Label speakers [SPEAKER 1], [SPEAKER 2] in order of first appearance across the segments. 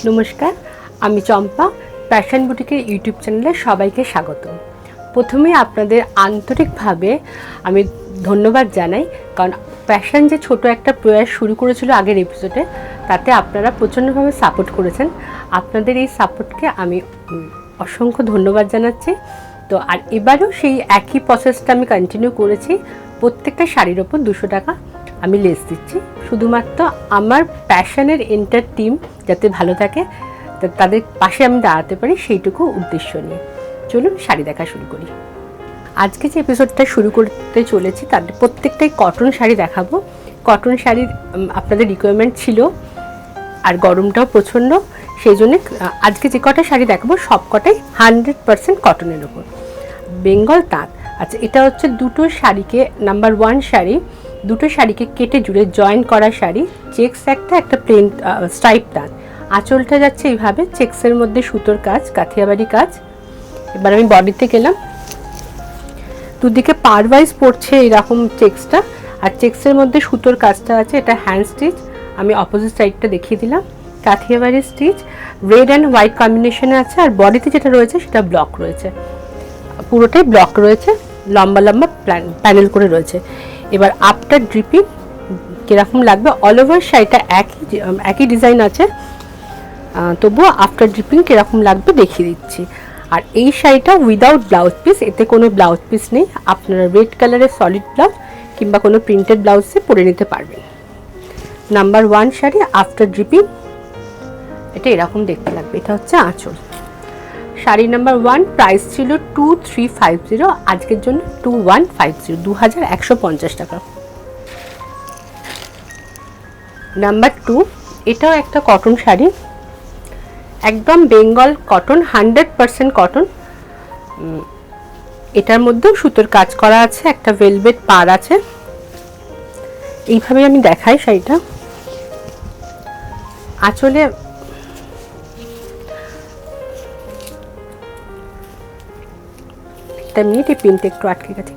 [SPEAKER 1] নমস্কার, আমি চম্পা। Fashion বুটিকের YouTube চ্যানেলে সবাইকে স্বাগত। প্রথমে আপনাদের আন্তরিকভাবে আমি ধন্যবাদ জানাই, কারণ ফ্যাশন যে ছোট একটা প্রয়াস শুরু করেছিল আগের এপিসোডে, তাতে আপনারা প্রচণ্ডভাবে সাপোর্ট করেছেন। আপনাদের এই সাপোর্টকে আমি অসংখ্য ধন্যবাদ জানাচ্ছি। তো আর এবারেও সেই একই প্রসেসটা আমি কন্টিনিউ করেছি। প্রত্যেকটা শাড়ির ওপর 200 টাকা আমি লেস দিচ্ছি, শুধুমাত্র আমার প্যাশনের এন্টার টিম যাতে ভালো থাকে, তাদের পাশে আমি দাঁড়াতে পারি, সেইটুকু উদ্দেশ্য নিয়ে। চলুন শাড়ি দেখা শুরু করি। আজকে যে এপিসোডটা শুরু করতে চলেছি তাদের প্রত্যেকটাই কটন শাড়ি দেখাবো। কটন শাড়ির আপনাদের রিকোয়ারমেন্ট ছিল, আর গরমটাও প্রচণ্ড, সেই জন্য আজকে যে কটা শাড়ি দেখাবো সব কটাই 100% কটনের ওপর, বেঙ্গল তাঁত। আচ্ছা, এটা হচ্ছে দুটো শাড়িকে নাম্বার 1 শাড়ি, দুটো শাড়িকে কেটে জুড়ে জয়েন করা শাড়ি, চেক্স একটা প্লেন স্ট্রাইপ তাঁত। আঁচলটা যাচ্ছে এইভাবে, চেক্সের মধ্যে সুতোর কাজ, কাথিয়াবাড়ি কাজ। এবার আমি বডিতে গেলাম, দুদিকে পার ওয়াইজ পড়ছে এরকম চেক্সটা, আর চেক্সের মধ্যে সুতোর কাজটা আছে। এটা হ্যান্ড স্টিচ, আমি অপোজিট সাইডটা দেখিয়ে দিলাম। কাথিয়াবাড়ি স্টিচ রেড অ্যান্ড হোয়াইট কম্বিনেশনে আছে, আর বডিতে যেটা রয়েছে সেটা ব্লক রয়েছে, পুরোটাই ব্লক রয়েছে, লম্বা লম্বা প্যানেল করে রয়েছে। এবার আফটার ড্রিপিং কীরকম লাগবে, অল ওভার শাড়িটা একই ডিজাইন আছে, তবুও আফটার ড্রিপিং কীরকম লাগবে দেখিয়ে দিচ্ছি। আর এই শাড়িটা উইদাউট ব্লাউজ পিস, এতে কোনো ব্লাউজ পিস নেই। আপনারা রেড কালারের সলিড ব্লাউজ কিংবা কোনো প্রিন্টেড ব্লাউজে পরে নিতে পারবেন। নাম্বার 1 শাড়ি আফটার ড্রিপিং, এটা এরকম দেখতে লাগবে। এটা হচ্ছে আঁচল। শাড়ি নাম্বার 1 প্রাইস ছিল 2350, আজকের জন্য 2150, 2150 টাকা। নাম্বার 2, এটাও একটা কটন শাড়ি, একদম বেঙ্গল কটন, 100% কটন। এটার মধ্যেও সুতোর কাজ করা আছে, একটা ভেলভেট পাড় আছে। এইভাবে আমি দেখাই শাড়িটা। আঁচলে মিনিট, এই পিনটা একটু আটকে গেছে।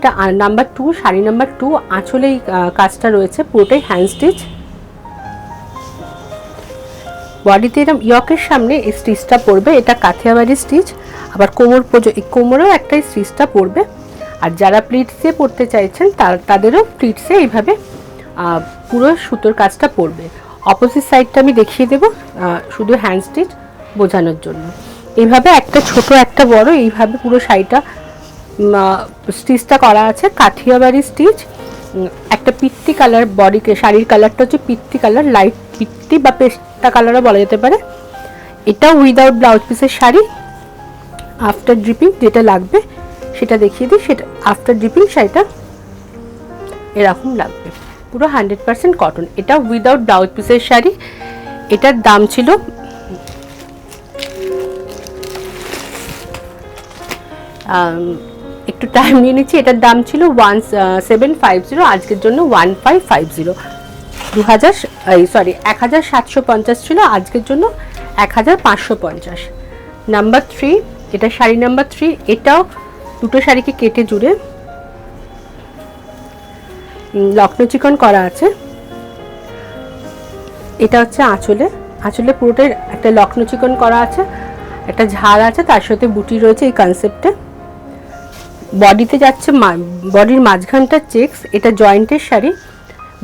[SPEAKER 1] এটা নাম্বার 2, শাড়ি নাম্বার 2। আঁচলে এই কাজটা রয়েছে, পুরোটাই হ্যান্ড স্টিচ। বডিতে এরকম ইয়কের সামনে এই স্টিচটা পড়বে, এটা কাথিয়াবাড়ি স্টিচ। আবার কোমরেও একটা স্টিচটা পড়বে। আর যারা প্লিটসে পড়তে চাইছেন তাদেরও প্লিটসে এইভাবে পুরো সুতোর কাজটা পড়বে। অপোজিট সাইডটা আমি দেখিয়ে দেবো, শুধু হ্যান্ড স্টিচ বোঝানোর জন্য। এইভাবে একটা ছোট একটা বড়, এইভাবে পুরো শাড়িটা স্টিচটা করা আছে। কাঠিয়াবাড়ি স্টিচ, একটা পিত্তি কালার বডিকে, শাড়ির কালারটা হচ্ছে পিত্তি কালার, লাইট পিত্তি বা পেস্টা কালারও বলা যেতে পারে। এটা উইদাউট ব্লাউজ পিসের শাড়ি। আফটার ড্রিপিং যেটা লাগবে সেটা দেখিয়ে দিই। সেটা আফটার ড্রিপিং শাড়িটা এরকম লাগবে, পুরো 100% কটন। এটা উইদাউট ব্লাউজ পিসের শাড়ি। এটার দাম ছিল একটু টাইম নিয়ে নিচ্ছি, এটার দাম ছিল 1750, আজকের জন্য 1550। 1750 ছিল, আজকের জন্য 1550। নাম্বার 3, এটা শাড়ি নাম্বার 3। এটাও দুটো শাড়িকে কেটে জুড়ে লখনৌ চিকন করা আছে। এটা হচ্ছে আঁচলে পুরোটাই একটা লখনৌ চিকন করা আছে, একটা ঝাড় আছে, তার সাথে বুটি রয়েছে এই কনসেপ্টে। বডিতে যাচ্ছে, বডির মাঝখানটা চেক্স, এটা জয়েন্টের শাড়ি,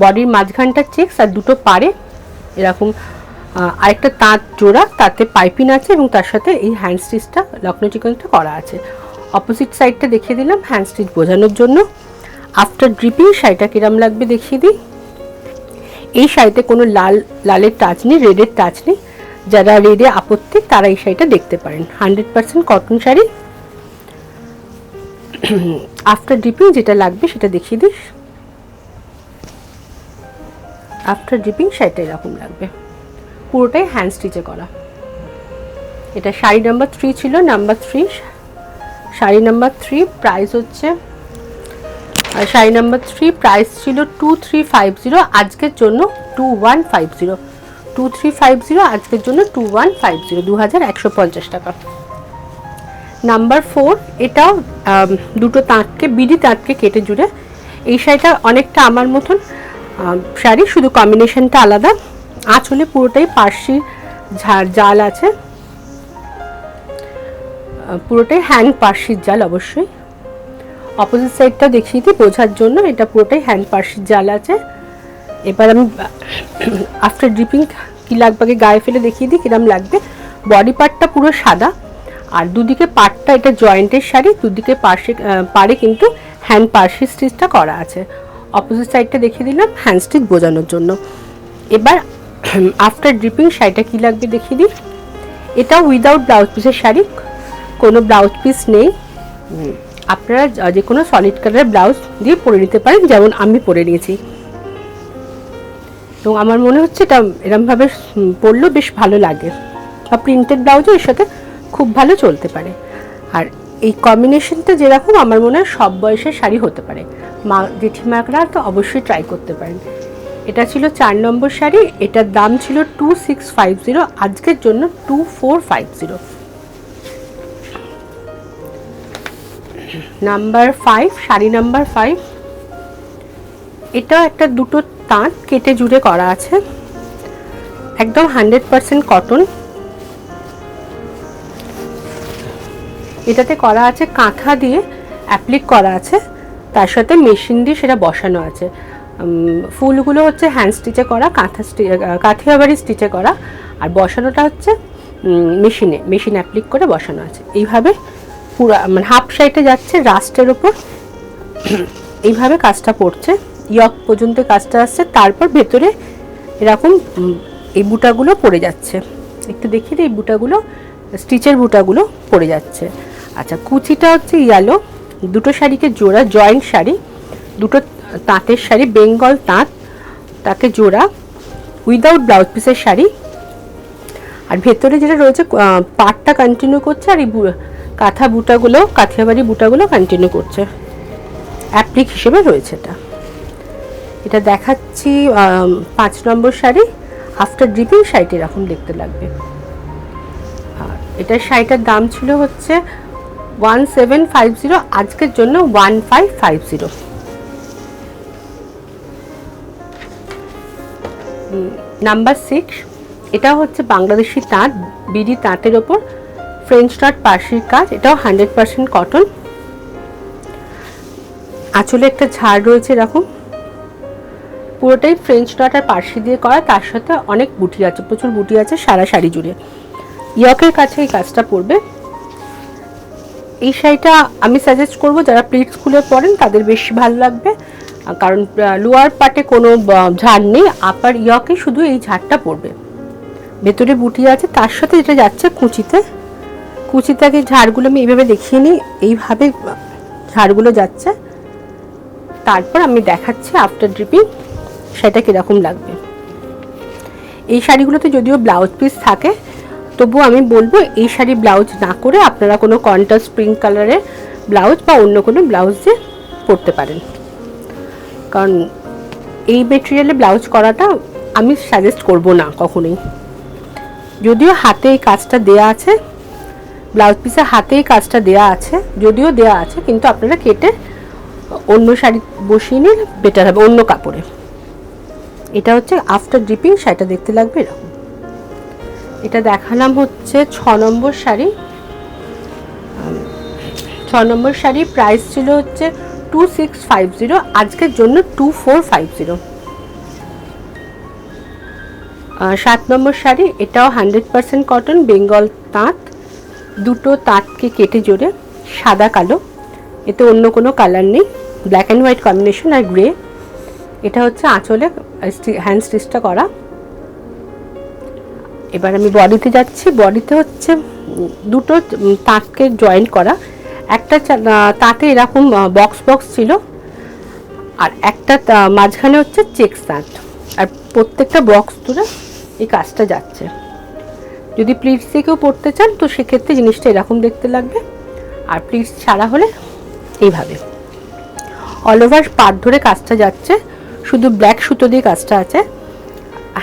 [SPEAKER 1] বডির মাঝখানটা চেক্স, আর দুটো পাড়ে এরকম আরেকটা তাঁত জোড়া, তাতে পাইপিং আছে, এবং তার সাথে এই হ্যান্ড স্টিচটা লখনৌ চিকনটা করা আছে। অপোজিট সাইডটা দেখিয়ে দিলাম হ্যান্ড স্টিচ বোঝানোর জন্য। আফটার ড্রিপিং শাড়িটা কিরম লাগবে দেখিয়ে দিই। এই শাড়িতে কোনো লালের টাচ নেই, রেডের টাচ নেই। যারা রেডে আপত্তি তারা এই শাড়িটা দেখতে পারেন। 100% কটন শাড়ি। আফটার ড্রিপিং যেটা লাগবে সেটা দেখিয়ে দিস। আফটার ড্রিপিং শাড়িটা এরকম লাগবে, পুরোটাই হ্যান্ড স্টিচে করা। এটা শাড়ি নাম্বার 3 ছিল। নাম্বার 3, শাড়ি নাম্বার 3 প্রাইস হচ্ছে, শাড়ি নাম্বার 3 প্রাইস ছিল 2350, আজকের জন্য 2150। 2350, আজকের জন্য 2150, 2150 টাকা। নাম্বার 4, এটাও দুটো তাঁতকে বিডি তাঁতকে কেটে জুড়ে। এই শাড়িটা অনেকটা আমার মতন শাড়ি, শুধু কম্বিনেশনটা আলাদা। আঁচলে পুরোটাই পার্সি জাল আছে, পুরোটাই হ্যান্ড পার্সির জাল। অবশ্যই অপোজিট সাইডটা দেখিয়ে দিই বোঝার জন্য, এটা পুরোটাই হ্যান্ড পার্সির জাল আছে। এবার আমি আফটার ড্রিপিং কী লাগবে আগে গায়ে ফেলে দেখিয়ে দিই কিরম লাগবে। বডি পার্টটা পুরো সাদা, আর দুদিকে পার্টটা এটা জয়েন্টের শাড়ি, দুদিকে পাড়ে কিন্তু হ্যান্ড পার্সি স্টিচটা করা আছে। অপোজিট সাইডটা দেখিয়ে দিলাম হ্যান্ড স্টিচ বোঝানোর জন্য। এবার আফটার ড্রিপিং শাড়িটা কী লাগবে দেখিয়ে দিই। এটা উইদাউট ব্লাউজ পিসের শাড়ি, কোনো ব্লাউজ পিস নেই। আপনারা যে কোনো সলিড কালারের ব্লাউজ দিয়ে পরে নিতে পারেন, যেমন আমি পরে নিয়েছি। তো আমার মনে হচ্ছে এটা এরমভাবে পরলেও বেশ ভালো লাগে, বা প্রিন্টেড ব্লাউজও এর সাথে খুব ভালো চলতে পারে। আর এই কম্বিনেশনটা যেরকম আমার মনে হয় সব বয়সের শাড়ি হতে পারে, মা জেঠিমারা তো অবশ্যই ট্রাই করতে পারেন। এটা ছিল 4 নম্বর শাড়ি, এটার দাম ছিল 2650, আজকের জন্য 2450। নাম্বার 5, শাড়ি নাম্বার 5, এটাও একটা দুটো তাঁত কেটে জুড়ে করা আছে, একদম 100% কটন। এটাতে করা আছে কাঁথা দিয়ে অ্যাপ্লিক করা আছে, তার সাথে মেশিন দিয়ে সেটা বসানো আছে। ফুলগুলো হচ্ছে হ্যান্ড স্টিচে করা, কাঠিয়াবাড়ি স্টিচে করা, আর বসানোটা হচ্ছে মেশিন অ্যাপ্লিক করে বসানো আছে। এইভাবে পুরো মানে হাফ সাইডে যাচ্ছে রাস্টের ওপর, এইভাবে কাজটা পড়ছে, ইয়ক পর্যন্ত কাজটা আসছে। তারপর ভেতরে এরকম এই বুটাগুলো পড়ে যাচ্ছে, একটু দেখিয়ে দিই, এই বুটাগুলো স্টিচের বুটাগুলো পড়ে যাচ্ছে। আচ্ছা, কুচিটা হচ্ছে ইয়েলো, দুটো শাড়িকে জোড়া, জয়েন্ট শাড়ি, দুটো তাঁতের শাড়ি, বেঙ্গল তাঁত, তাকে জোড়া, উইদাউট ব্লাউজ পিসের শাড়ি। আর ভেতরে যেটা রয়েছে পাটটা কন্টিনিউ করছে, আর এই কাঁথা বুটাগুলো, কাঠিয়াবাড়ি বুটাগুলো কন্টিনিউ করছে, অ্যাপ্লিক হিসেবে রয়েছে। এটা দেখাচ্ছি 5 নম্বর শাড়ি। আফটার ড্রিপিং শাড়িটি এরকম দেখতে লাগবে। আর এটার শাড়িটার দাম ছিল হচ্ছে 1750, আজকের জন্য 1550। নাম্বার 6, এটা হচ্ছে বাংলাদেশি তাঁত, বিডি তাঁতের ওপর ফ্রেঞ্চ নট পার্সির কাজ, এটাও 100% কটন। আঁচলে একটা ঝাড় রয়েছে এরকম, পুরোটাই ফ্রেঞ্চ নট আর পার্সি দিয়ে করা, তার সাথে অনেক বুটি আছে, প্রচুর বুটি আছে সারা শাড়ি জুড়ে। ইয়কের কাছে এই কাজটা পড়বে। এই শাড়িটা আমি সাজেস্ট করব যারা প্লিটস খুলে পরেন তাদের বেশি ভালো লাগবে, কারণ লোয়ার পার্টে কোনো ঝাড় নেই, আপার ইয়কে শুধু এই ঝাড়টা পড়বে। ভেতরে বুটি আছে, তার সাথে যেটা যাচ্ছে কুচিতে আগে ঝাড়গুলো আমি এইভাবে দেখিয়ে নিই, এইভাবে ঝাড়গুলো যাচ্ছে। তারপর আমি দেখাচ্ছি আফটার ড্রিপিং সেটা কীরকম লাগবে। এই শাড়িগুলোতে যদিও ব্লাউজ পিস থাকে, তবু আমি বলবো এই শাড়ি ব্লাউজ না করে আপনারা কোনো কন্ট্রাস্ট পিঙ্ক কালারের ব্লাউজ বা অন্য কোনো ব্লাউজ দিয়ে পরতে পারেন, কারণ এই মেটেরিয়ালে ব্লাউজ করাটা আমি সাজেস্ট করব না কখনোই। যদিও হাতে এই কাজটা দেয়া আছে, ব্লাউজ পিসে হাতে এই কাজটা দেয়া আছে, যদিও দেয়া আছে, কিন্তু আপনারা কেটে অন্য শাড়ি বসিয়ে নিন বেটার হবে, অন্য কাপড়ে। এটা হচ্ছে আফটার ড্রিপিং শাড়িটা দেখতে লাগবে এরকম। এটা দেখালাম হচ্ছে 6 নম্বর শাড়ি। 6 নম্বর শাড়ি প্রাইস ছিল হচ্ছে 2650, আজকের জন্য 2450। 7 নম্বর শাড়ি, এটাও 100% কটন, বেঙ্গল তাঁত, দুটো তাঁতকে কেটে জোড়ে, সাদা কালো, এতে অন্য কোনো কালার নেই, ব্ল্যাক অ্যান্ড হোয়াইট কম্বিনেশন আর গ্রে। এটা হচ্ছে আঁচলে হ্যান্ড স্টিচটা করা। এবার আমি বডিতে যাচ্ছি। বডিতে হচ্ছে দুটো তাঁতকে জয়েন্ট করা, একটা তাঁতে এরকম বক্স ছিল, আর একটা মাঝখানে হচ্ছে চেক্স তাঁত, আর প্রত্যেকটা বক্স ধরে এই কাজটা যাচ্ছে। যদি প্লিটস দিয়ে কেউ পরতে চান তো সেক্ষেত্রে জিনিসটা এরকম দেখতে লাগবে, আর প্লিটস ছাড়া হলে এইভাবে অল ওভার পাট ধরে কাজটা যাচ্ছে, শুধু ব্ল্যাক সুতো দিয়ে কাজটা আছে।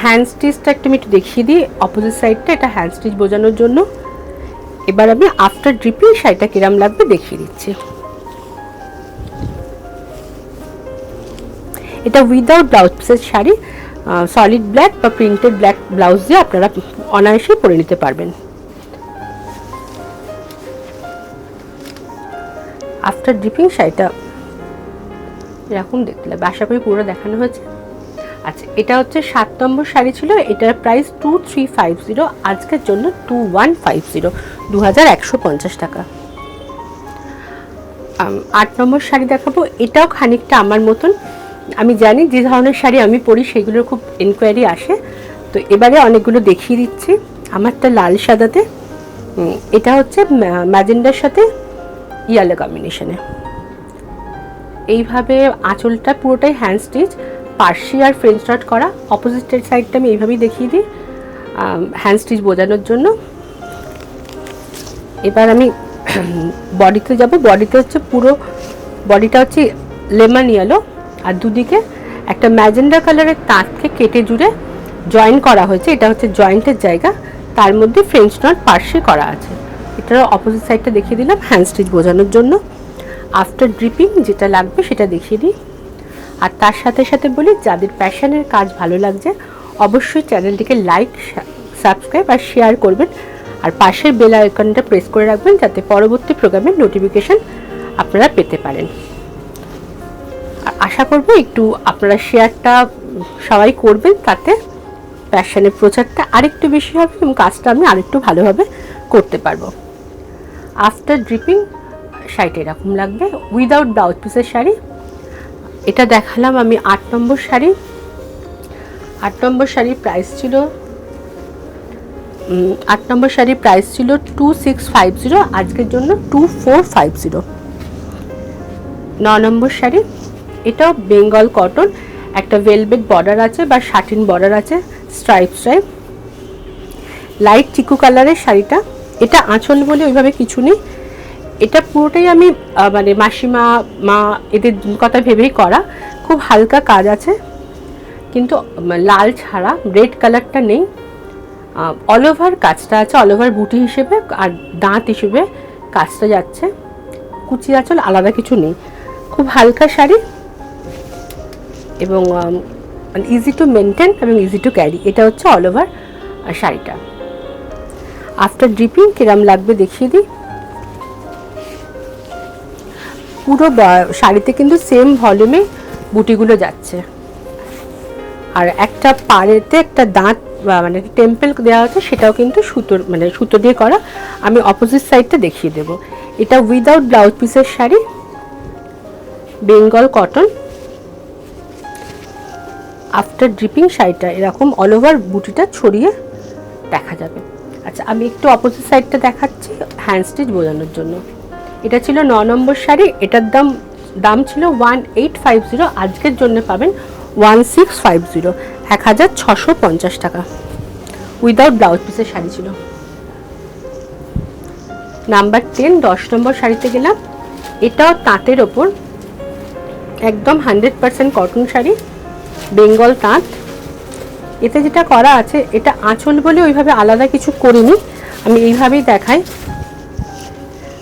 [SPEAKER 1] হ্যান্ড স্টিচটা একটু আমি একটু দেখিয়ে দিই, অপোজিট সাইডটা, এটা হ্যান্ড স্টিচ বোঝানোর জন্য। এবার আমি আফটার ড্রিপিং শাড়িটা কিরম লাগবে দেখিয়ে দিচ্ছি। এটা উইদাউট ব্লাউজ পিসের শাড়ি, সলিড ব্ল্যাক বা প্রিন্টেড ব্ল্যাক ব্লাউজ দিয়ে আপনারা অনায়াসেই পরে নিতে পারবেন। আফটার ড্রিপিং শাড়িটা এরকম দেখতে লাগবে, আশা করি পুরো দেখানো হয়েছে। আচ্ছা, এটা হচ্ছে 7 নম্বর শাড়ি ছিল, এটার প্রাইস 2350, আজকের জন্য 2150, 2150 টাকা। 8 নম্বর শাড়ি দেখাবো, এটাও খানিকটা আমার মতন। আমি জানি যে ধরনের শাড়ি আমি পরি সেগুলোর খুব এনকোয়ারি আসে, তো এবারে অনেকগুলো দেখিয়ে দিচ্ছি। আমারটা লাল সাদাতে, এটা হচ্ছে ম্যাজেন্ডার সাথে ইয়েলো কম্বিনেশনে। এইভাবে আঁচলটা পুরোটাই হ্যান্ড স্টিচ, পার্সি আর ফ্রেঞ্চ নট করা। অপোজিটের সাইডটা আমি এইভাবেই দেখিয়ে দিই হ্যান্ড স্টিচ বোঝানোর জন্য। এবার আমি বডিতে যাব। বডিতে হচ্ছে পুরো বডিটা হচ্ছে লেমন ইয়েলো, আর দুদিকে একটা ম্যাজেন্ডা কালারের তাঁতকে কেটে জুড়ে জয়েন করা হয়েছে। এটা হচ্ছে জয়েন্টের জায়গা, তার মধ্যে ফ্রেঞ্চ নট পার্সি করা আছে। এটার অপোজিট সাইডটা দেখিয়ে দিলাম হ্যান্ড স্টিচ বোঝানোর জন্য। আফটার ড্রিপিং যেটা লাগবে সেটা দেখিয়ে দিই। আর তার সাথে সাথে বলি, যাদের প্যাশনের কাজ ভালো লাগছে অবশ্যই চ্যানেলটিকে লাইক, সাবস্ক্রাইব আর শেয়ার করবেন, আর পাশের বেল আইকনটা প্রেস করে রাখবেন যাতে পরবর্তী প্রোগ্রামের নোটিফিকেশন আপনারা পেতে পারেন। আর আশা করব একটু আপনারা শেয়ারটা সবাই করবেন, তাতে প্যাশনের প্রচারটা আরেকটু বেশি হবে এবং কাজটা আমি আরেকটু ভালোভাবে করতে পারবো। আফটার ড্রিপিং শাড়িটা এরকম লাগবে, উইদাউট ব্লাউজ পিসের শাড়ি। এটা দেখালাম আমি 8 নম্বর শাড়ি। 8 নম্বর শাড়ির প্রাইস ছিল 2650, আজকের জন্য 2450। 9 নম্বর শাড়ি, এটাও বেঙ্গল কটন, একটা ভেলভেট বর্ডার আছে বা শাটিন বর্ডার আছে, স্ট্রাইপ লাইট চিকু কালারের শাড়িটা। এটা আঁচল বলে ওইভাবে কিছু নেই, এটা পুরোটাই আমি মানে মাসিমা মা এদের কথা ভেবেই করা। খুব হালকা কাজ আছে, কিন্তু লাল ছাড়া রেড কালারটা নেই। অল ওভার কাজটা আছে, অল ওভার বুটি হিসেবে আর দাঁত হিসেবে কাজটা যাচ্ছে। কুচি আঁচল আলাদা কিছু নেই, খুব হালকা শাড়ি এবং ইজি টু মেনটেন এবং ইজি টু ক্যারি। এটা হচ্ছে অল ওভার শাড়িটা। আফটার ড্রিপিং কিরম লাগবে দেখিয়ে দিই। পুরো শাড়িতে কিন্তু সেম ভলিউমে বুটিগুলো যাচ্ছে, আর একটা পাড়েতে একটা দাঁত মানে টেম্পল দেওয়া আছে, সেটাও কিন্তু সুতো দিয়ে করা। আমি অপোজিট সাইডটা দেখিয়ে দেব। এটা উইদাউট ব্লাউজ পিসের sari, Bengal cotton. After dripping শাড়িটা এরকম অল ওভার বুটিটা ছড়িয়ে দেখা যাবে। আচ্ছা, আমি একটু অপোজিট সাইডটা দেখাচ্ছি হ্যান্ড স্টিচ বোঝানোর জন্য। এটা ছিল 9 নম্বর শাড়ি, এটার দাম ছিল 1850, আজকের জন্য পাবেন 1650, 1650 টাকা। উইদাউট ব্লাউজ পিসের শাড়ি ছিল। নাম্বার 10, 10 নম্বর শাড়িতে গেলাম। এটাও তাঁতের ওপর, একদম 100% কটন শাড়ি, বেঙ্গল তাঁত। এতে যেটা করা আছে, এটা আঁচল বলে ওইভাবে আলাদা কিছু করিনি, আমি এইভাবেই দেখাই।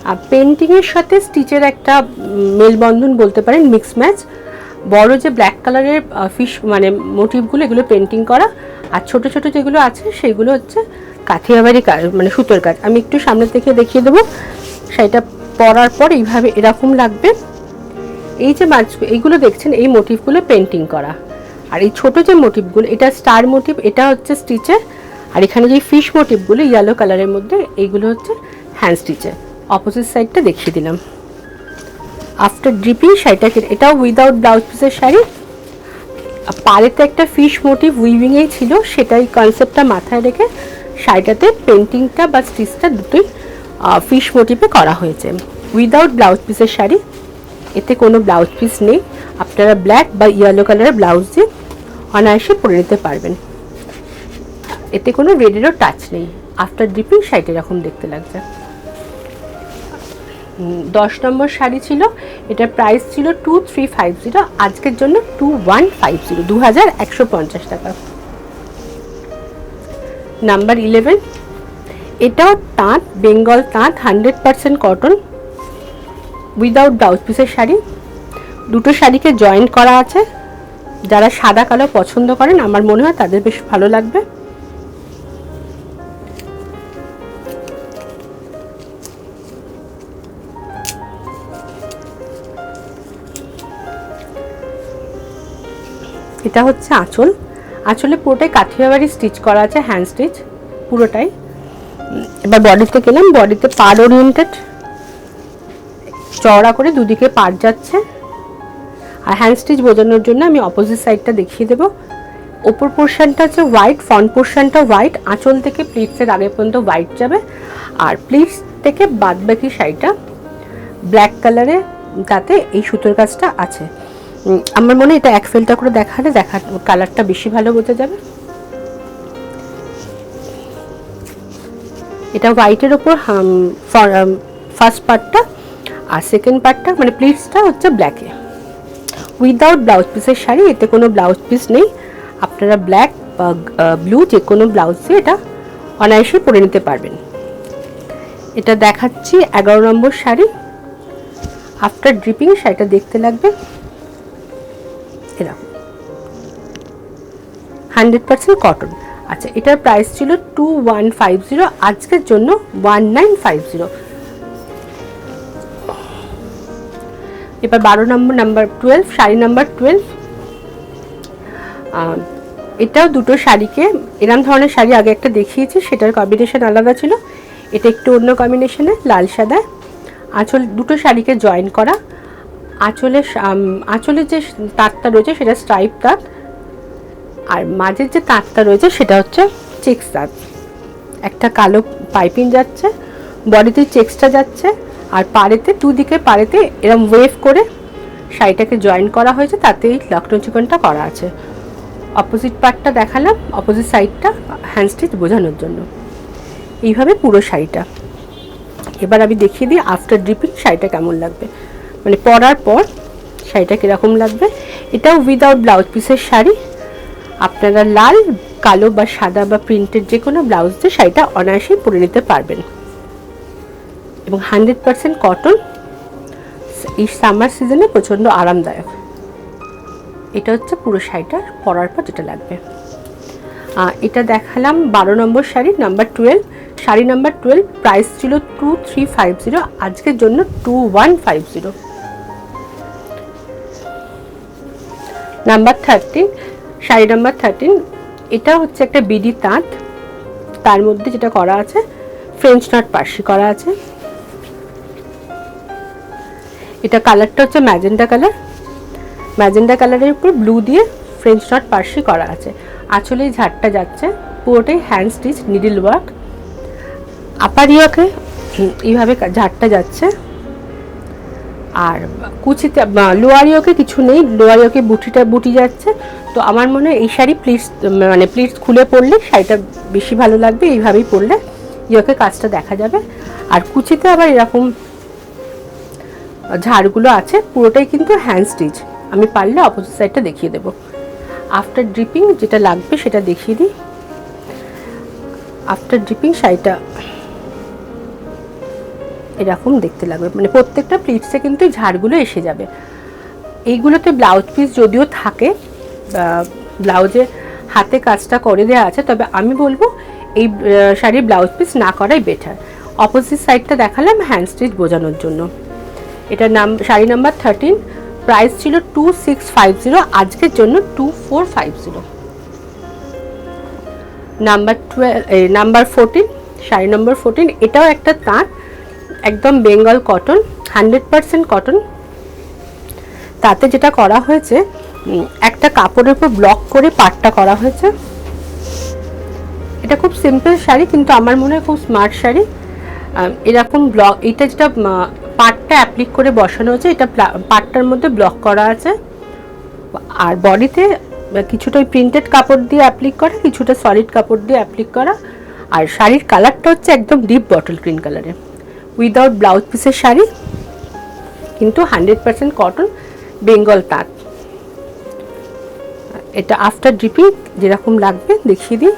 [SPEAKER 1] আর পেন্টিংয়ের সাথে স্টিচের একটা মেলবন্ধন বলতে পারেন, মিক্স ম্যাচ। বড় যে ব্ল্যাক কালারের ফিশ মানে মোটিভগুলো, এগুলো পেন্টিং করা, আর ছোট ছোট যেগুলো আছে সেগুলো হচ্ছে কাঠিয়াবাড়ি কাজ মানে সুতোর কাজ। আমি একটু সামনে থেকে দেখিয়ে দেবো। সেটা পরার পর এইভাবে এরকম লাগবে। এই যে এইগুলো দেখছেন, এই মোটিভগুলো পেন্টিং করা, আর এই ছোট যে মোটিভগুলো, এটা স্টার মোটিভ, এটা হচ্ছে স্টিচের। আর এখানে যে ফিশ মোটিভগুলো ইয়েলো কালারের মধ্যে, এইগুলো হচ্ছে হ্যান্ড স্টিচের। অপোজিট সাইডটা দেখিয়ে দিলাম। আফটার ড্রিপিং শাড়িটা, এটাও উইদাউট ব্লাউজ পিসের শাড়ি। পাড়েতে একটা ফিশ মোটিভ উইভিংয়েই ছিল, সেটাই কনসেপ্টটা মাথায় রেখে শাড়িটাতে পেন্টিংটা বা স্টিচটা দুটোই ফিশ মোটিভে করা হয়েছে। উইদাউট ব্লাউজ পিসের শাড়ি, এতে কোনো ব্লাউজ পিস নেই। আপনারা ব্ল্যাক বা ইয়েলো কালারের ব্লাউজ দিয়ে অনায়াসে পরে নিতে পারবেন, এতে কোনো রেডেরও টাচ নেই। আফটার ড্রিপিং শাড়িটা এরকম দেখতে লাগছে। 10 নম্বর শাড়ি ছিল, এটার প্রাইস ছিল 2350, আজকের জন্য 2150, 2150 টাকা। নাম্বার 11, এটাও তাঁত, বেঙ্গল তাঁত, 100% কটন, উইদাউট ব্লাউজ পিসের শাড়ি। দুটো শাড়িকে জয়েন্ট করা আছে। যারা সাদা কালো পছন্দ করেন আমার মনে হয় তাদের বেশ ভালো লাগবে। এটা হচ্ছে আঁচল। আঁচলে পুরোটাই কাঠিয়াবাড়ি স্টিচ করা আছে, হ্যান্ড স্টিচ পুরোটাই। এবার বডিতে গেলাম। বডিতে পাড় ওরিয়েন্টেড, চওড়া করে দুদিকে পাড় যাচ্ছে। আর হ্যান্ড স্টিচ বোঝানোর জন্য আমি অপোজিট সাইডটা দেখিয়ে দেবো। ওপর পোর্শনটা হচ্ছে হোয়াইট, ফ্রন্ট পোর্শনটা হোয়াইট, আঁচল থেকে প্লিটসের আগে পর্যন্ত হোয়াইট যাবে। আর প্লিটস থেকে বাদবাকি শাড়িটা ব্ল্যাক কালারে, তাতে এই সুতোর কাজটা আছে। আমার মনে হয় এটা এক ফেলটা করে দেখালে কালারটা বেশি ভালো বোঝা যাবে। এটা হোয়াইটের ওপর ফার্স্ট পার্টটা, আর সেকেন্ড পার্টটা মানে প্লিটসটা হচ্ছে ব্ল্যাকে। উইদাউট ব্লাউজ পিসের শাড়ি, এতে কোনো ব্লাউজ পিস নেই। আপনারা ব্ল্যাক বা ব্লু যে কোনো ব্লাউজ দিয়ে এটা অনায়াসে পরে নিতে পারবেন। এটা দেখাচ্ছি 11 নম্বর শাড়ি। আফটার ড্রিপিং শাড়িটা দেখতে লাগবে এরকম, 100% কটন। আচ্ছা, এটার প্রাইস ছিল 2150, আজকের জন্য 1950। এবার 12 নম্বর, নাম্বার 12, শাড়ি নাম্বার 12। এটাও দুটো শাড়িকে, এরকম ধরনের শাড়ি আগে একটা দেখিয়েছি, সেটার কম্বিনেশন আলাদা ছিল। এটা একটু অন্য কম্বিনেশনে, লাল সাদা। আঁচল দুটো শাড়িকে জয়েন করা। আঁচলের যে তাঁতটা রয়েছে সেটা স্ট্রাইপ তাঁত, আর মাঝের যে তাঁতটা রয়েছে সেটা হচ্ছে চেক্স তাঁত। একটা কালো পাইপিং যাচ্ছে, বডিতে চেক্সটা যাচ্ছে, আর পাড়েতে দুদিকে পাড়েতে এরকম ওয়েভ করে শাড়িটাকে জয়েন করা হয়েছে, তাতেই লখনৌ চিকনটা করা আছে। অপোজিট পার্টটা দেখালাম, অপোজিট সাইডটা হ্যান্ড স্টিচ বোঝানোর জন্য। এইভাবে পুরো শাড়িটা। এবার আমি দেখিয়ে দিই আফটার ড্রিপিং শাড়িটা কেমন লাগবে, মানে পরার পর শাড়িটা কীরকম লাগবে। এটাও উইদাউট ব্লাউজ পিসের শাড়ি। আপনারা লাল, কালো বা সাদা বা প্রিন্টেড যে কোনো ব্লাউজ দিয়ে শাড়িটা অনায়াসেই পরে নিতে পারবেন, এবং 100% কটন। এই সামার সিজনে প্রচণ্ড আরামদায়ক। এটা হচ্ছে পুরো শাড়িটা পরার পর যেটা লাগবে। এটা দেখালাম 12 নম্বর sari, number 12। Sari number 12, price ছিল 2350, আজকের জন্য 2150। Number 13, sari number 13। এটা হচ্ছে একটা বিডি তাঁত, তার মধ্যে যেটা করা আছে ফ্রেঞ্চ নট পার্সি করা আছে। এটা কালারটা হচ্ছে ম্যাজেন্ডা কালার। ম্যাজেন্ডা কালারের উপর ব্লু দিয়ে ফ্রেঞ্চ নট পার্সি করা আছে। আঁচলে ঝাড়টা যাচ্ছে, পুরোটাই হ্যান্ড স্টিচ নিডল ওয়ার্ক। আপার ইয়োকে এইভাবে ঝাড়টা যাচ্ছে, আর কুচিতে লোয়ার ইয়োকে কিছু নেই, লোয়ার ইয়োকে বুটি যাচ্ছে। তো আমার মনে হয় এই শাড়ি প্লিটস খুলে পরলে শাড়িটা বেশি ভালো লাগবে। এইভাবেই পরলে ইয়োকে কাজটা দেখা যাবে। আর কুচিতে আবার এরকম ঝাড়গুলো আছে, পুরোটাই কিন্তু হ্যান্ড স্টিচ। আমি পারলে অপোজিট সাইডটা দেখিয়ে দেবো। আফটার ড্রিপিং যেটা লাগবে সেটা দেখিয়ে দিই। আফটার ড্রিপিং শাড়িটা এরকম দেখতে লাগবে, মানে প্রত্যেকটা প্লিটসে কিন্তু ঝাড়গুলো এসে যাবে। এইগুলোতে ব্লাউজ পিস যদিও থাকে, ব্লাউজে হাতে কাজটা করে দেওয়া আছে, তবে আমি বলবো এই শাড়ির ব্লাউজ পিস না করাই বেটার। অপোজিট সাইডটা দেখালাম হ্যান্ড স্টিচ বোঝানোর জন্য। এটার শাড়ি নাম্বার 13, প্রাইস ছিল 2650, আজকের জন্য 2450। Number 14, sari number 14। এটাও একটা তাঁত, একদম বেঙ্গল কটন, 100% কটন। তাতে যেটা করা হয়েছে, একটা কাপড়ের উপর ব্লক করে পাটটা করা হয়েছে। এটা খুব সিম্পল শাড়ি, কিন্তু আমার মনে হয় খুব স্মার্ট শাড়ি। এরকম ব্লক, এটা যেটা পাটটা অ্যাপ্লিক করে বসানো হয়েছে, এটা পাটটার মধ্যে ব্লক করা আছে। আর বডিতে কিছুটা ওই প্রিন্টেড কাপড় দিয়ে অ্যাপ্লিক করা, কিছুটা সলিড কাপড় দিয়ে অ্যাপ্লিক করা। আর শাড়ির কালারটা হচ্ছে একদম ডিপ বটল গ্রিন কালারের, উইদাউট ব্লাউজ পিসের শাড়ি, কিন্তু 100% কটন, বেঙ্গল তাঁত। এটা আফটার ড্রিপিং যেরকম লাগবে দেখিয়ে দিই।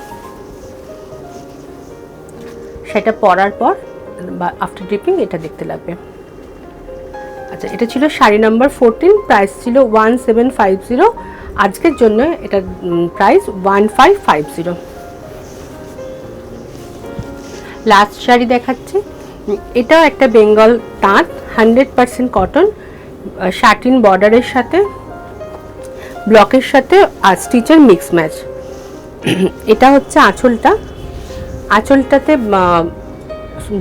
[SPEAKER 1] সেটা পরার পর বা আফটার ড্রিপিং এটা দেখতে লাগবে। আচ্ছা, এটা ছিল শাড়ি নাম্বার 14, প্রাইস ছিল 1750। আজকের জন্য এটা প্রাইস 1550। লাস্ট শাড়ি দেখাচ্ছি, এটাও একটা বেঙ্গল তাঁত, 100% কটন, শাটিন বর্ডারের সাথে, ব্লকের সাথে আর স্টিচের মিক্স ম্যাচ। এটা হচ্ছে আঁচলটাতে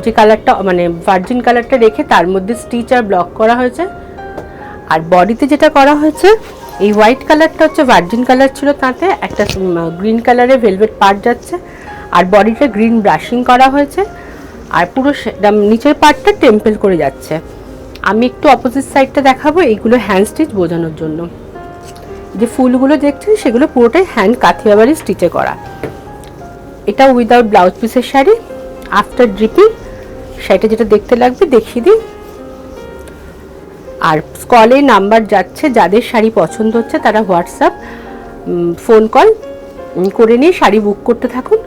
[SPEAKER 1] যে কালারটা মানে ভার্জিন কালারটা রেখে তার মধ্যে স্টিচ আর ব্লক করা হয়েছে। আর বডিতে যেটা করা হয়েছে, এই হোয়াইট কালারটা হচ্ছে ভার্জিন কালার ছিল, তাতে একটা গ্রিন কালারের ভেলভেট পার্ট যাচ্ছে, আর বডিটা গ্রিন ব্রাশিং করা হয়েছে, আর পুরো নিচের পার্টটা টেম্পল করে যাচ্ছে। আমি একটু অপোজিট সাইডটা দেখাবো, এইগুলো হ্যান্ড স্টিচ বোঝানোর জন্য। যে ফুলগুলো দেখছেন সেগুলো পুরোটাই হ্যান্ড কাথিয়াবাড়ি স্টিচে করা। এটা উইদাউট ব্লাউজ পিসের শাড়ি। আফটার ড্রিপিং শাড়িটা যেটা দেখতে লাগবে দেখিয়ে দিই। আর স্কলে নাম্বার যাচ্ছে, যাদের শাড়ি পছন্দ হচ্ছে তারা হোয়াটসঅ্যাপ ফোন কল করে নিয়ে শাড়ি বুক করতে থাকুন।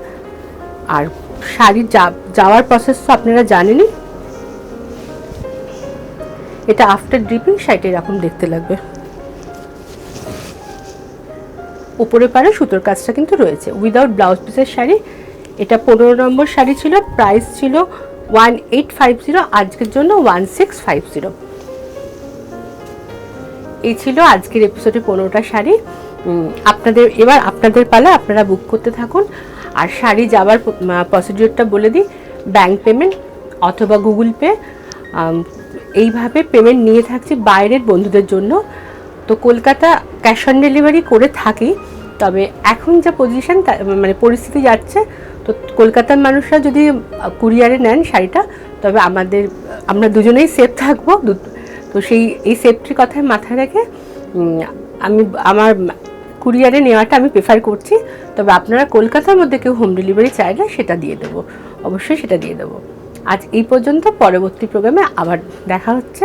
[SPEAKER 1] আর শাড়ি যাওয়ার প্রসেস তো আপনারা জানেনই। এটা আফটার ড্রিপিং শাড়িটা এরকম দেখতে লাগবে। উপরে পারে সুতোর কাজটা কিন্তু রয়েছে, উইদাউট ব্লাউজ পিসের শাড়ি। এটা 15 নম্বর শাড়ি ছিল, প্রাইস ছিল 1850, আজকের জন্য 1650। এই ছিল আজকের এপিসোডে 15টা শাড়ি। এবার আপনাদের পালা, আপনারা বুক করতে থাকুন। আর শাড়ি যাওয়ার প্রসিডিওরটা বলে দিই, ব্যাংক পেমেন্ট অথবা গুগল পে, এইভাবে পেমেন্ট নিয়ে থাকছি বাইরের বন্ধুদের জন্য। তো কলকাতা ক্যাশ অন ডেলিভারি করে থাকি, তবে এখন যা পজিশন মানে পরিস্থিতি যাচ্ছে, তো কলকাতার মানুষরা যদি কুরিয়ারে নেন শাড়িটা, তবে আমরা দুজনেই সেফ থাকবো। তো এই সেফটির কথায় মাথায় রেখে আমার কুরিয়ারে নেওয়াটা আমি প্রেফার করছি। তবে আপনারা কলকাতার মধ্যে কেউ হোম ডেলিভারি চাইলে সেটা দিয়ে দেবো, অবশ্যই সেটা দিয়ে দেবো। আজ এই পর্যন্ত, পরবর্তী প্রোগ্রামে আবার দেখা হচ্ছে।